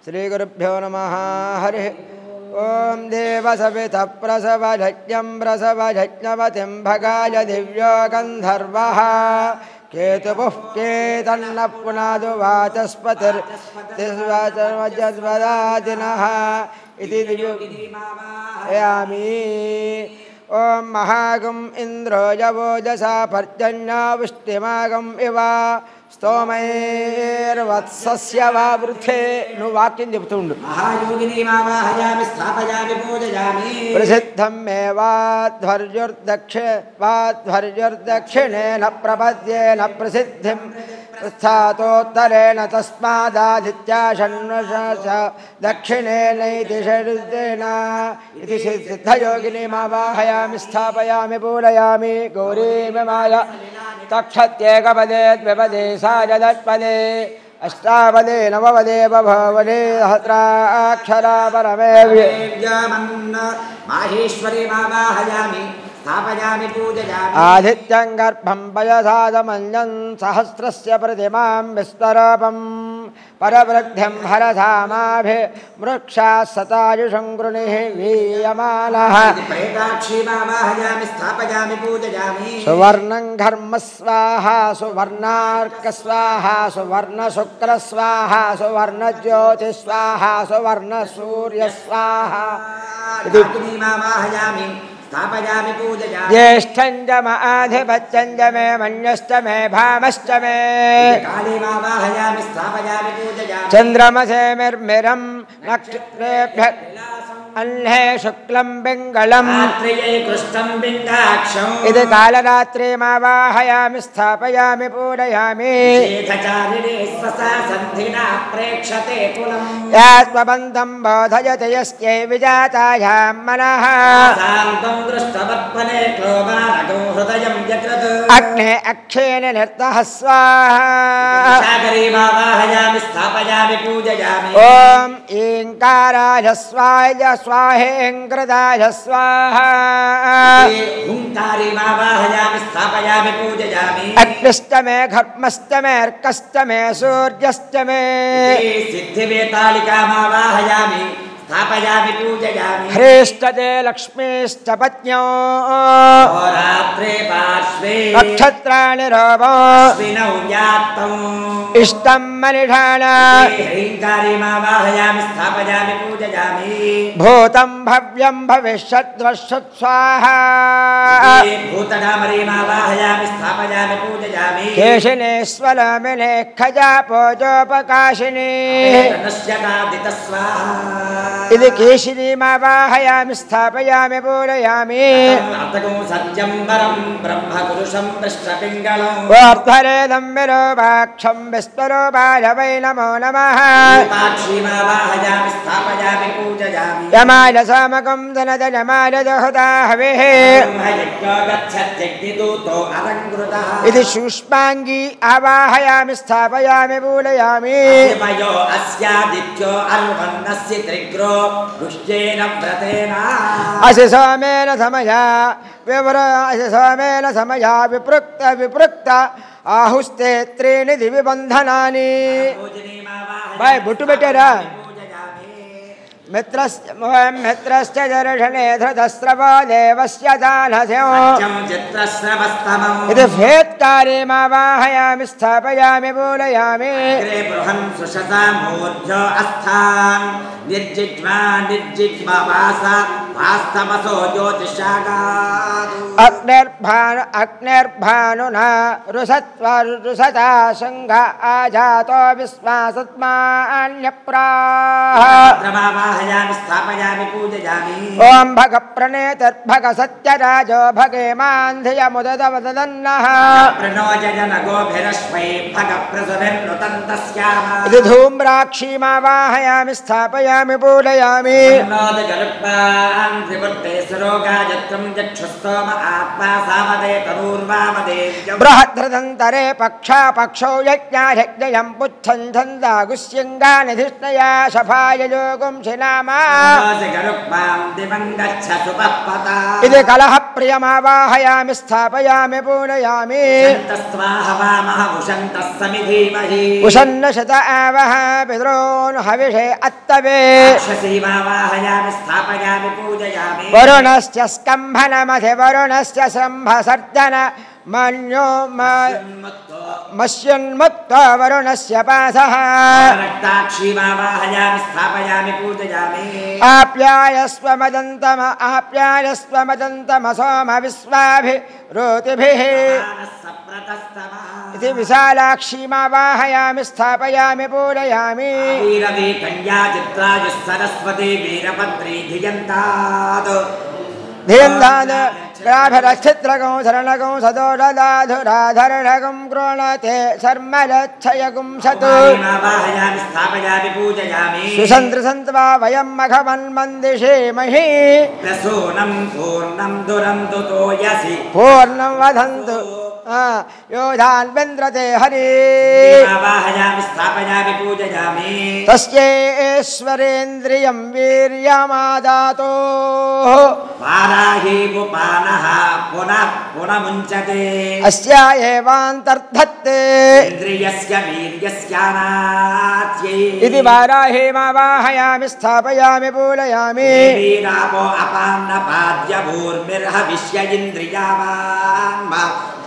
श्रीगुरुभ्यो नमः हरिः ओं देवसवितः प्रसवजज्ञं प्रसवजज्ञवतिं भगाय दिव्यो गन्धर्वः केतुपुः केतन्नः पुनादु वाचस्पतिर्वज्रस्पदादिनः इति दिव्यामि ओं महागं इन्द्रो यवोजसा पर्जन्यावृष्टिमागं इव स्तोमैर्वत्सस्य वा वृथे नु वाक्यं చెప్తుండు महायोगिनी मावाहयामि स्थापयामि पूजयामि प्रसिद्धं मे वाध्वर्युर्दक्षिणेन प्रपद्येन प्रसिद्धिं स्थातोत्तरेण तस्मादादित्याशन्वश दक्षिणेनैति षड्देन इति सिद्धयोगिनी मावाहयामि स्थापयामि पूजयामि गौरीमाया तक्षत्येकपदे द्विपदे साजदत्पदे अष्टापदे नवपदे बभवदे सहस्राक्षरा परमे माहेश्वरी मावाहयामि स्थापयामि पूजयामि आदित्यं गर्भं पयसादमन्यं सहस्रस्य प्रतिमां विस्तरपं परवृद्धिं हरधामाभि मृक्षाः सतायुषं गृणिः वीयमानः प्रेताक्षी मावाहयामि स्थापयामि पूजयामि सुवर्णं घर्म स्वाहा सुवर्णार्क स्वाहा सुवर्णशुक्र स्वाहा सुवर्णज्योति स्वाहा सुवर्णसूर्य स्वाहा मावाहयामि स्थापयामि पूजयामि ज्येष्ठं च माधिपत्यं च मे मन्यश्च मे भामश्च मे काली मावाहयामि स्थापयामि पूजयामि चन्द्रमसे मिर्मिरं नक्षत्रेभ्यः अह्ने शुक्लं पिङ्गलम् इति कालरात्रिमावाहयामि स्थापयामि पूजयामि यात्मबन्धं बोधयति यस्यै विजातायां मनः अग्ने अक्षेण निर्तः स्वाहा ॐ ईङ्काराय स्वाय स्वाहेङ्कृताय स्वाहा अग्निश्च मे घर्मश्च मे अर्कश्च मे सूर्यश्च मे स्थापयामि पूजयामि ह्रीश्च ते लक्ष्मीश्च पत्न्यो रात्रे पार्श्वे नक्षत्राणि रोमो इष्टं मनिषाणा ह्रीङ्कारी मावाहयामि स्थापयामि पूजयामि भूतं भव्यं भविष्यद्वश्यत् स्वाहा भूतनामरी मावाहयामि स्थापयामि पूजयामि केशिनेश्वरमिने खजा पोजोपकाशिनी इति केशिनीमावाहयामि स्थापयामि पूजयामि वार्धरेदं विरूपाक्षं विस्वरूपाय वै नमो नमः यमाय सामकं धनदयमाय दहुता हविः इति सूक्ष्माङ्गी आवाहयामि स्थापयामि पूजयामि असि सोमेन समया विपृक्त आहुस्ते त्रीणि दिवि बन्धनानि भाई बुट्टु बेटेरा मित्रस्य दर्शने धृतस्रवो देवस्य दानस्यो इति फेत्कारे मावाहयामि स्थापयामि पूजयामि अग्निर्भानुना रुसता शङ्घ आजातो विश्वासत्मान्यप्राः स्थापयामि पूजयामि ओं भग प्रणेतर्भग सत्यराजो भगे मान्धियमुददवदन्नः इति धूम्राक्षीमावाहयामि स्थापयामि पूजयामि ईशान् त्रिपुट्टे सरोगायत्रं चक्षुस्तोम आत्मा सामदे तनूर्वामदेव्यम् बृहद्रदन्तरे पक्षा पक्षो यज्ञायज्ञयं पुच्छं छन्दागुस्यङ्गानिधिष्णया शफाय योगुं शिनामा इति कलह प्रियमावाहयामि स्थापयामि पूरयामि उषन्न शत आवह पितॄन् हविषे अत्तवे वरुणस्य स्कम्भनमधि वरुणस्य शम्भसर्जन मन्यो मस्यन्मुक्तो वरुणस्य पासः आप्यायस्व मदन्तम सोम विश्वाभिरोतिभिः इति विशालाक्षीमावाहयामि स्थापयामि पूरयामि धियन्ताद ग्राभरक्षित्रगं शरणगं सदोषदाधुराधरणगं गृणते शर्मलच्छयगुं शतु सुसन्त्रिसन्त्वा वयं मघवन्मन्दिषेमहि पूर्णं वदन्तु योधान्वेन्द्रते हरि तस्येश्वरेन्द्रियं वीर्यमादातो अस्या एवान्तर्धत्ते इति वाराहीमावाहयामि स्थापयामि पूरयामि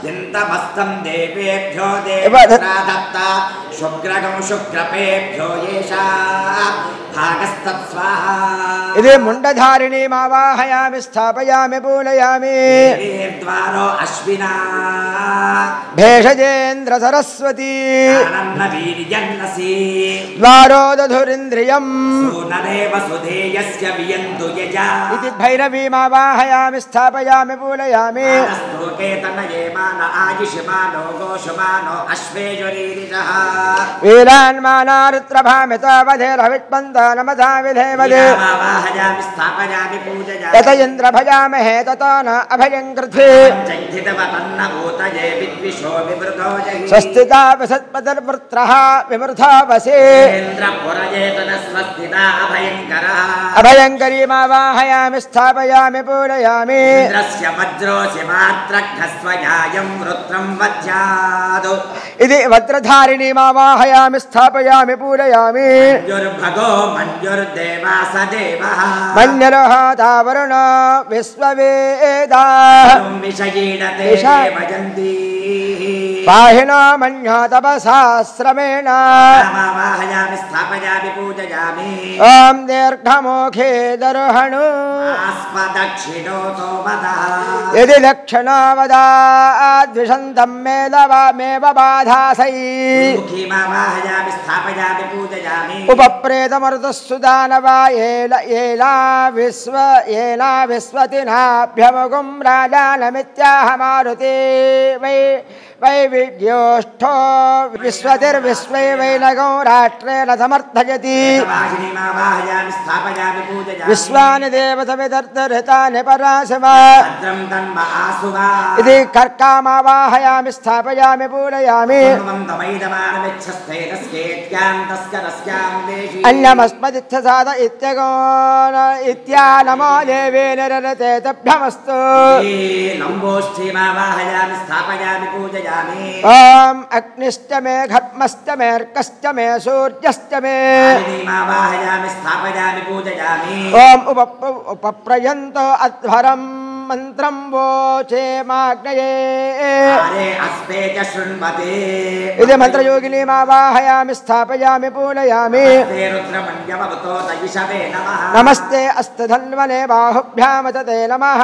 यन्तमस्तं देवेभ्यो देवदत्ता शुक्रगं शुक्रपेभ्यो येषा भागस्तत्स्वाहा इति मुण्डधारिणीमावाहयामि स्थापयामि पूरयामि द्वारो अश्विना भेषजेन्द्र सरस्वती वीर्यन्नसि द्वारो दधुरिन्द्रियम् सुनदेव सुधेयस्य वियन्तु यजा इति भैरवीमावाहयामि स्थापयामि पूरयामि आयुष्मानो गोषमानो अश्वेजुरीरिषः वीरान्मानारुत्रभामितावधेरविट्पन्ता विधेवदे स्थापयामि पूजयामि तत इन्द्र भजामहे ततो न अभयं कृथे स्वस्तिता विसत्पतिर्वृत्रः विमृथा वसे अभयङ्करीमावाहयामि स्थापयामि पूरयामि इति वज्रधारिणीमावाहयामि स्थापयामि पूरयामि मन्यरोहाता वरुण विश्ववेदा पाहिनो मन्यो तपसाश्रमेण ॐ दीर्घमुखे दर्हणु यदि दक्षिणो वदाद्विषन्तं मेव बाधासै उपप्रेतमरुतस्सुदानवा येला विश्वतिनाभ्यमुगुं राजानमित्याह मारुते वैविध्योष्ठो विश्वतिर्विश्वे वैनगो राष्ट्रेण समर्थयति विश्वानि देवतविदर्तरितानि पराशवा इति कर्कामावाहयामि स्थापयामि पूरयामि अन्यमस्मदिच्छसाद इत्यानमो देवे निररते तभ्यमस्तु ॐ अग्निश्च मे घर्मश्च मे अर्कश्च मे सूर्यश्च मे ॐ उपप्रयन्तो अध्वरं मन्त्रं वोचे माग्नये इति मन्त्रयोगिनीमावाहयामि स्थापयामि पूरयामि नमस्ते अस्तधन्वने बाहुभ्यां तते नमः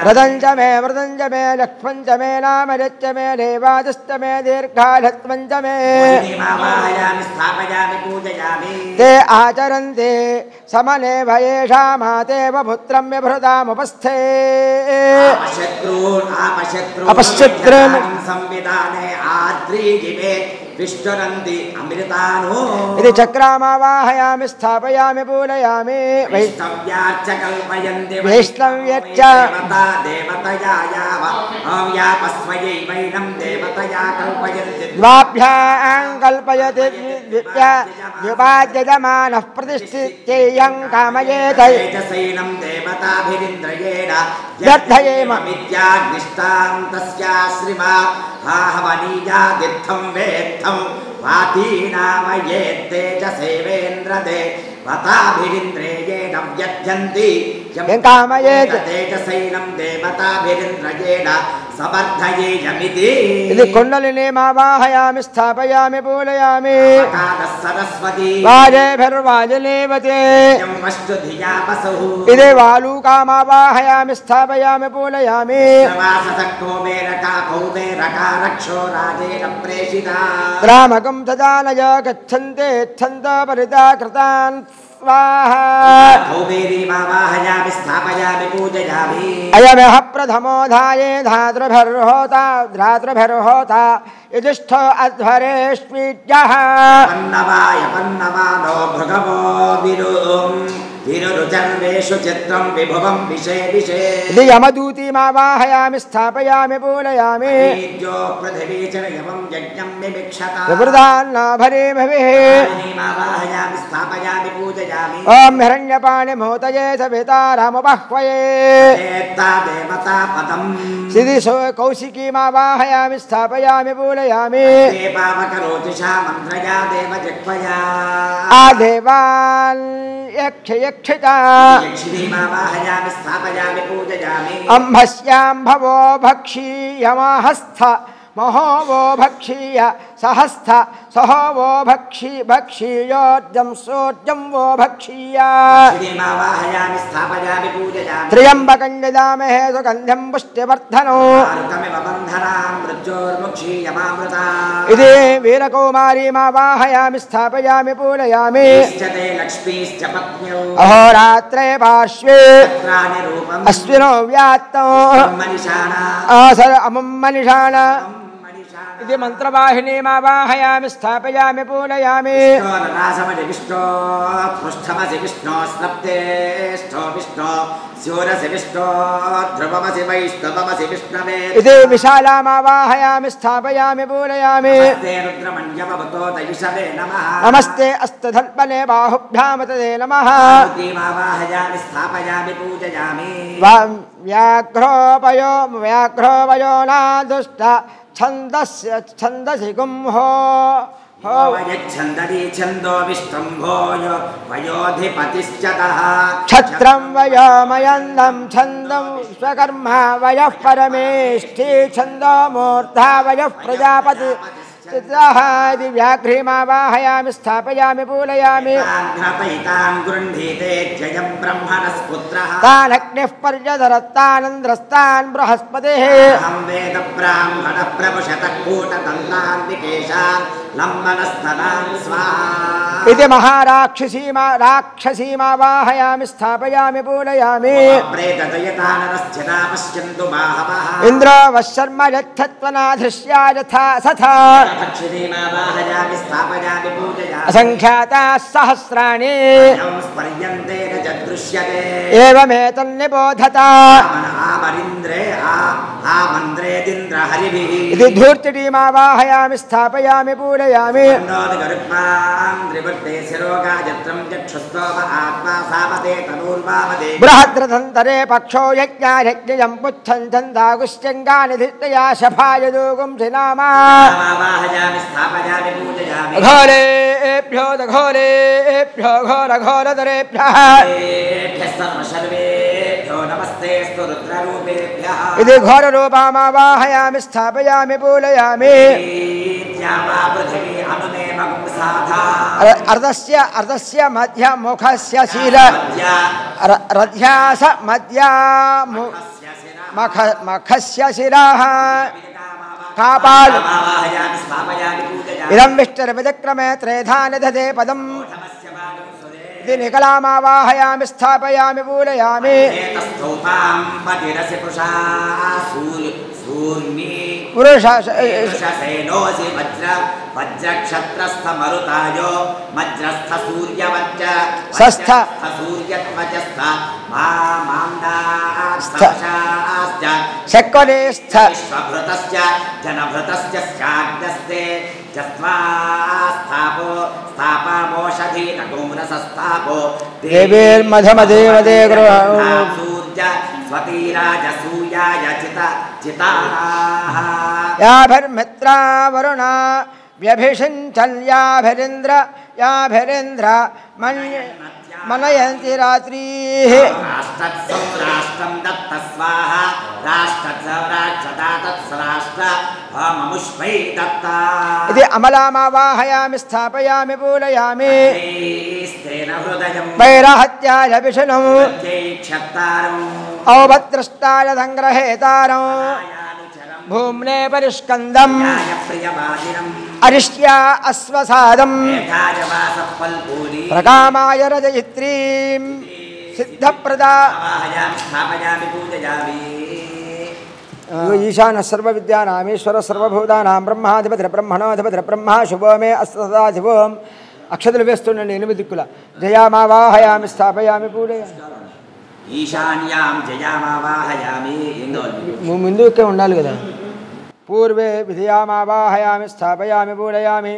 रदञ्च मे मृदञ्च मे लक्ष्मञ्च मे नामरच्च मे देवादश्च मे दीर्घालत्वञ्च मे ते आचरन्ते समने भयेषामातेव पुत्रं विभृतामुपस्थे अपश्यत्रून् संविधाने आद्रीजिवे विष्णुरन्ति अमृतानो इति चक्रामावाहयामि स्थापयामि पूजयामि वैष्णव्याच्च कल्पयन्ति वैष्णव्यच्च देवतया याव यापस्वयैवैनं देवतया कल्पयन्ति द्वाभ्यां कल्पयति द्विपाद्यजमानः प्रतिष्ठित्येयं कामयेत तेजसैनं देवताभिरिन्द्रयेण यद्धयेम विद्याग्निष्टां तस्याश्रिमा आहवनीयादित्थं वेत्थं वातीनामयेत्तेजसेवेन्द्रदे वताभिरिन्द्रेयेण व्यध्यन्ति यं कामयेत् तेजसैनं देवताभिरिन्द्रयेण समर्थयेयमिति इति कुण्डलिनीमावाहयामि स्थापयामि पूजयामि सरस्वती वाजेभिर्वाजलेवते वस्तुधिया वसुः इति वालूकामावाहयामि स्थापयामि पूजयामि कौबेरका रक्षो राजेन प्रेषिता रामकं तदानय गच्छन्ते छन्द परिता कृतान् स्वाहा कौबेरीमावाहयामि स्थापयामि पूजयामि अयमेह प्रथमोऽधाये धातृभिर्होता युधिष्ठो अध्वरेष्वीड्यः पन्नवानो भृगवो विरुरुचर्वेषु चित्रं विभुवं विषे इति यमदूतीमावाहयामि स्थापयामि पूजयामि पृथिवी च यमं यज्ञं विमिक्षता विवृधान्नाभरीमभिः मावाहयामि स्थापयामि पूजयामि ॐ हिरण्यपाणिमहोतये सवितारामुपह्वये देवता पदम् सिदिशो कौशिकीमावाहयामि स्थापयामि पूजयामि पावकरोतिषा मन्त्रया देवजिह्वया आदेवान् यक्षयक्षिता यक्षिणीमावाहयामि स्थापयामि पूजयामि अम्भस्याम्भवो भक्षीयमहस्थ महो वो भक्षीय सहस्थ सहो वो भक्षीयोर्जं सोर्जं वो भक्षीय श्रीमावाहयामि स्थापयामि पूजयामि त्र्यम्बकं यजामहे सुगन्धिं पुष्टिवर्धनो आरुतमिव बन्धनां मृत्योर्मुक्षीयमामृता इति वीरकौमारीमावाहयामि स्थापयामि पूजयामि इष्टते लक्ष्मीश्च पत्न्यौ अहोरात्रे पार्श्वे रूपम् अश्विनो व्यात्तौ आसर अमुं मनिषाण इति मन्त्रवाहिनीमावाहयामि स्थापयामि पूजयामि विष्णो पृष्ठमसि विष्णो स्नप्तेष्ठो विष्णो स्योरसि विष्णो ध्रुवमसि वैष्णवमसि विष्णवे इति विशालामावाहयामि स्थापयामि पूजयामि रुद्रमण्यवतो दयिषवे नमः नमस्ते अस्तधन्वने बाहुभ्यां तदे नमः आवाहयामि स्थापयामि पूजयामि व्याघ्रो वयो नादुष्ट छन्दसि गुंहो वयच्छन्दति छन्दो विष्टम्भोय वयोधिपतिश्चतः क्षत्रं वयोमयन्दं छन्दं स्वकर्मा वयः परमेष्ठी छन्दो मूर्धा वयः प्रजापति इति व्याघ्रीमावाहयामि स्थापयामि पूजयामि तान् अग्निः पर्यधरत्तानिन्द्रस्तान् बृहस्पतिः वेद ब्राह्मण प्रभुशतकूटदन्तान्विकेशान् लम्बनस्तनान् स्वाहा इति राक्षसीमावाहयामि स्थापयामि पूजयामि प्रेतदयतानरश्चिता पश्यन्तु बाहवः इन्द्रो वशर्म यच्छत्वनाधृष्या यथा सथा दक्षिणीमावाहयामि स्थापयामि पूजयामि असङ्ख्याताः सहस्राणि स्पर्यन्ते न च दृश्यते एवमेतन्निबोधत आमन्द्रेदिन्द्र हरिभिः इति धूर्तिटीमावाहयामि स्थापयामि पूजयामि बृहद्रथन्तरे पक्षो यज्ञायज्ञं पुच्छं छन्दागुश्चङ्गानिधिष्ठया शफाय दूगुंसि नामा घोरेभ्यो घोरेभ्यो घोरघोरतरेभ्यः इति घोररूपामावाहयामि स्थापयामि पूजयामि अर्धस्य मध्य मुखस्य शिर रथ्यास मध्या मखस्य शिरः कापाल इदं विष्टुर्विचक्रमे त्रेधा निधते पदम् ఇది నికలామావాహయామి స్థాపయామి పూరయామి పురుషసేనోసి వజ్రక్షత్రస్థ మరుతాయో వజ్రస్థ సూర్యవజ్ర సస్థ సూర్యవజస్థ శక్వరేస్థ స్వభృతస్య జనభృతస్య శాగ్రస్తే జస్వాస్థాపో స్థాపమోషధీన గోమ్రసస్థాపో దేవేర్మధమదేవదే సూర్య స్వతీరాజ సూయాయ చితాః యాభిర్మిత్రా వరుణ వ్యభిషించల్యాభిరింద్ర యాభిరింద్ర మనయంతి రాత్రీ రాష్ట్రం దత్త స్వాహ రాష్ట్రముష్పై దత్త ఇది అమలామావాహయామి స్థాపయామి పూరయామి హృదయం వైరాహత్యాయ విషణం క్షత్తారం ఔభద్రష్టాయ సంగ్రహేతారం భూమ్నే పరిష్కందం అరిష్ట్యా అశ్వసాదం ప్రకామాయ రజయిత్రీం సిద్ధప్రదా ఈశాన సర్వ విద్యానామీశ్వర సర్వభూతానాం బ్రహ్మాధిపతి బ్రహ్మణోధిపతి బ్రహ్మ శుభో మే అస్త శుభోం అక్షతలు వేస్తుండండి 8 దిక్కుల జయామావాహయామి స్థాపయామి పూజయామి ఈశాన్యాం జయామావాహయామి ముందుకే ఉండాలి కదా పూర్వే విధియామావాహయామి స్థాపయామి పూజయామి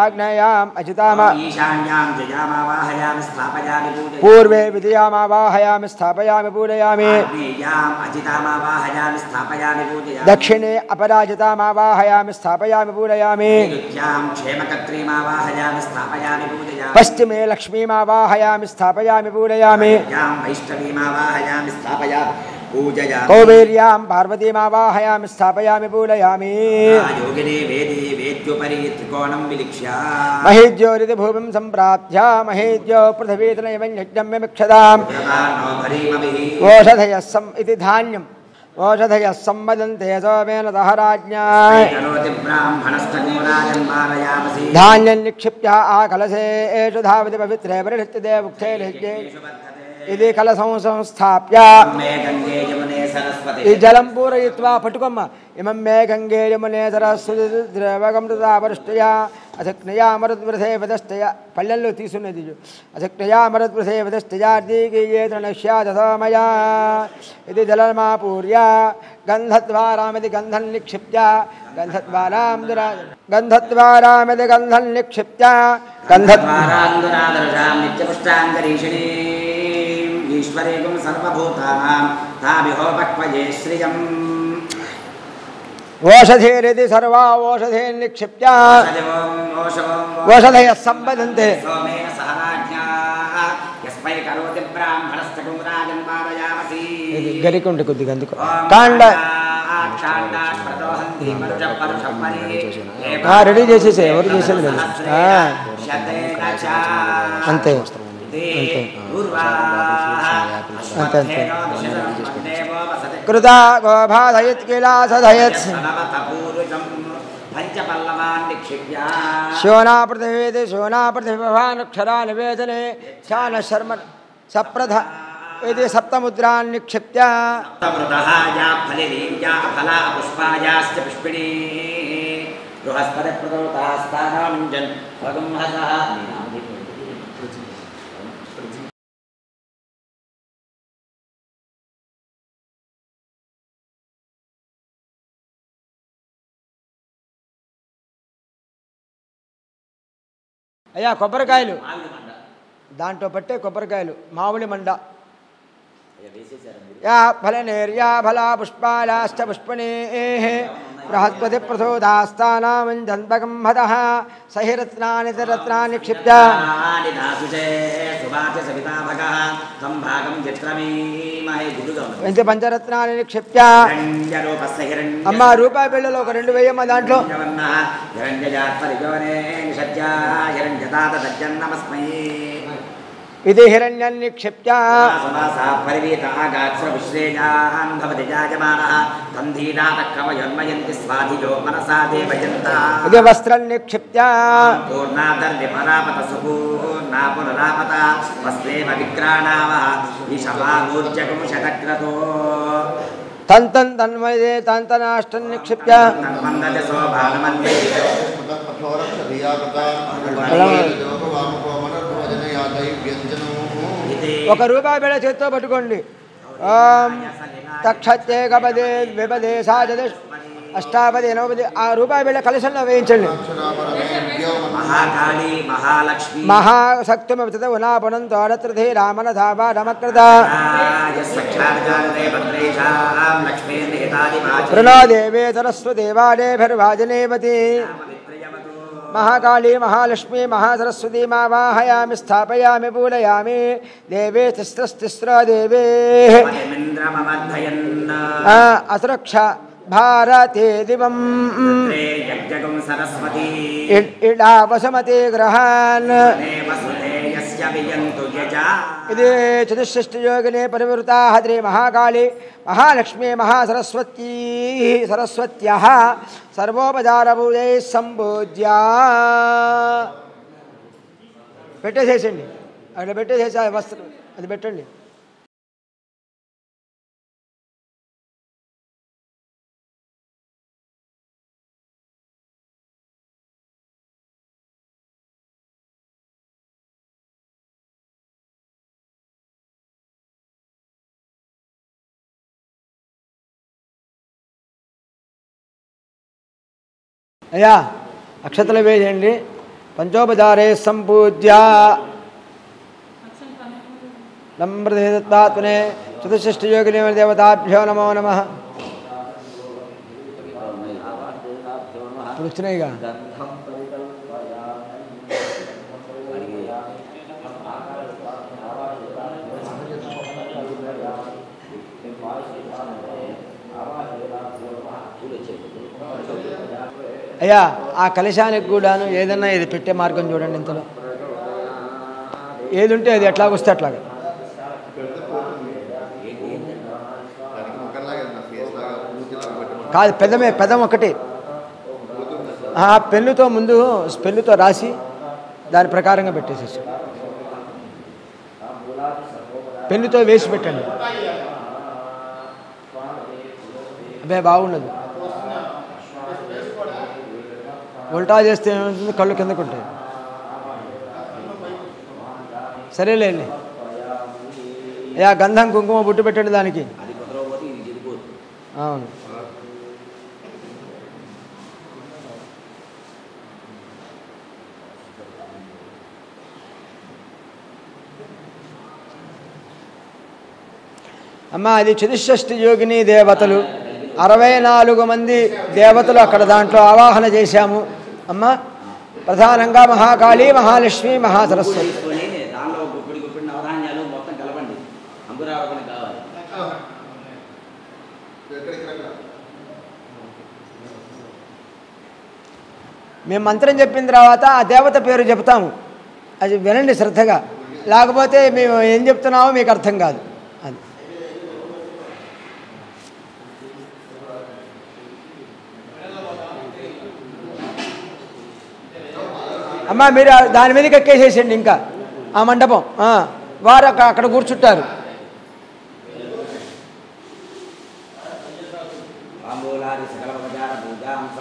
ఆగ్నేయాం అజితామా ఈశాన్యాం జయామావాహయామి స్థాపయామి పూజయామి పూర్వే విధియామావాహయామి స్థాపయామి పూజయామి ఆగ్నేయాం అజితామావాహయామి స్థాపయామి పూజయామి దక్షిణే అపరాజితామావాహయామి స్థాపయామి పూజయామి నైరుత్యాం క్షేమకత్రీమావాహయామి స్థాపయామి పూజయామి పశ్చిమే లక్ష్మీమావాహయామి స్థాపయామి పూజయామి యాం వైష్ణవీమావాహయామి స్థాపయామి పూజయామి కౌబేర్యాం పార్వతీమావాహయామి స్థాపయామి పూజయామి యోగినే వేదే వేద్యోపరి త్రికోణం విలిక్ష్య మహేజ్యోరితి భూమిం సంప్రాప్య మహేజ్యో పృథివీతనైవం యజ్ఞం విమిక్షతాం ఓషధయస్సం ఇది ధాన్యం ఓషధయः సంవదంతే సోమేన దహరాజ్ఞా ధాన్యం నిక్షిప్య ఆ కలశే ఏషు ధావతి పవిత్రే పరిణిత్యతే ముఖ్యే ఇది కలశం సంస్థాప్య ఈ జలం పూరయిత్వా పట్టుకోమ్మ ఇమం మే గంగే యమునే సరస్వతి ద్రవగమృతాపరుష్టయా అసక్నయా మరుద్వృధే వదష్టయ పల్లెల్లో తీసున్నది అసక్నయా మరుద్వృధే వదష్టయా దీగీయే తృణశ్యాదమయా ఇది జలమాపూర్య గంధద్వారామిది గంధం నిక్షిప్య గంధద్వారామిది గంధం నిక్షిప్య గంధద్వారాందురాదర్శాం నిత్యపుష్టాంగరీషిణీ ఈశ్వరేకం సర్వభూతానాం తాభిహోపక్వయే శ్రియం ఓషధేరిది సర్వా ఓషధే నిక్షిప్య ఓషధయः సంవదంతే సోమేన సహరాజ్ఞా యస్మై కరోతి బ్రాహ్మణస్తకం రాజన్ పారయామసి గరికుంటే కొద్దిగా అందుకు కాండ రెడీ చేసేసే ఎవరు చేసేది లేదు అంతే అంతే అంతే కృతా గోభాధయత్ కిలాసధయత్ శోనా పృథివీది శోనా పృథివ్యానక్షరా నివేదనే ధ్యాన శర్మ సప్రధ ఇది సప్తముద్రాన్ నిక్షిప్య అయ్యా కొబ్బరికాయలు దాంట్లో పట్టే కొబ్బరికాయలు మామిడి మండ యా ఫలనేర్యా ఫలా పుష్పాలాశ్చ పుష్పణే బృహస్పతి ప్రసోదాస్తానామంజంతకం హతః సహిరత్నాని రత్నాని క్షిప్య పంచరత్నాన్ని నిక్షిప్య అమ్మ రూపాయి బిళ్ళలో ఒక 2 వేయమ్మ దాంట్లో ఇది హిరణ్యం నిక్షిప్య సమాసా పరివేత ఆగాత్ర విశ్రేయాన్ భవతి జాయమానః తంధీనాతక్రమయోన్మయంతి స్వాధియో మనసా దేవయంత ఇది వస్త్రం నిక్షిప్య పూర్ణాదర్విపరాపత సుపూర్ణా పునరాపత వస్త్రేమ విక్రాణావః విషమాగూర్జకం శతక్రతో తంతం తన్మయే తంతనాష్టం నిక్షిప్య తన్మందతి శోభానమన్వే ఒక రూపాయి బిళ్ళ చేత్తో పట్టుకోండి. ఓం తక్షత్యే గపదే విపదే సాజదే అష్టాపది 90 ఆ రూపాయి బిళ్ళ కలశంలో వేయించండి. మహాకాళీ మహాలక్ష్మి మహాశక్తిమిత ఉనాపునంతో అడత్రధే రామన ధాబా రమకృత ప్రణో దేవే సరస్వతి వాడేభిర్వాజనేవతి. మహాకాళీ మహాలక్ష్మీ మహాసరస్వతీ మావాహయామి స్థాపయామి పూజయామి. దేవే తిస్రస్తిస్రో దేవే అసురక్ష భారతే దివం ఇడావసమతే గ్రహాన్. ఇది చతుష్షష్టియోగినే పరివృతా శ్రీ మహాకాళీ మహాలక్ష్మీ మహాసరస్వతీ సరస్వత్యః సర్వోపచారభూజై సంపూజ్య. పెట్టేసేసండి, అక్కడ పెట్టేసేసి ఆ వస్త్రం అది పెట్టండి. అయ్యా అక్షతలు వేయండి. పంచోపచారే సంపూజ్య నమ్రదేత్నే చతుష్షష్టియోగిని దేవతాభ్యో నమో నమః. ఇప్పుడు వచ్చినాయిగా. అయ్యా ఆ కలశానికి కూడాను ఏదన్నా ఇది పెట్టే మార్గం చూడండి. ఇంతలో ఏది ఉంటే అది ఎట్లాగొస్తే అట్లాగా. కాదు పెదం ఒకటి పెన్నుతో ముందు పెన్నుతో రాసి దాని ప్రకారంగా పెట్టేసేసి పెన్నుతో వేసి పెట్టండి. అబ్బే బాగుండదు. ఉల్టా చేస్తే ఏమవుతుంది, కళ్ళు కిందకు ఉంటాయి. సరేలేండి. అయ్యా గంధం కుంకుమ బుట్టు పెట్టండి దానికి. అవును. అమ్మ అది చతుష్షష్టి యోగిని దేవతలు 64 మంది దేవతలు అక్కడ దాంట్లో ఆవాహన చేశాము. అమ్మ ప్రధానంగా మహాకాళీ మహాలక్ష్మి మహాసరస్వతి. మేము మంత్రం చెప్పిన తర్వాత ఆ దేవత పేరు చెప్తాము, అది వినండి శ్రద్ధగా. లేకపోతే మేము ఏం చెప్తున్నామో మీకు అర్థం కాదు. అది అమ్మ మీరు దాని మీదకి ఎక్కేసేసండి. ఇంకా ఆ మండపం వారు అక్కడ కూర్చుంటారు.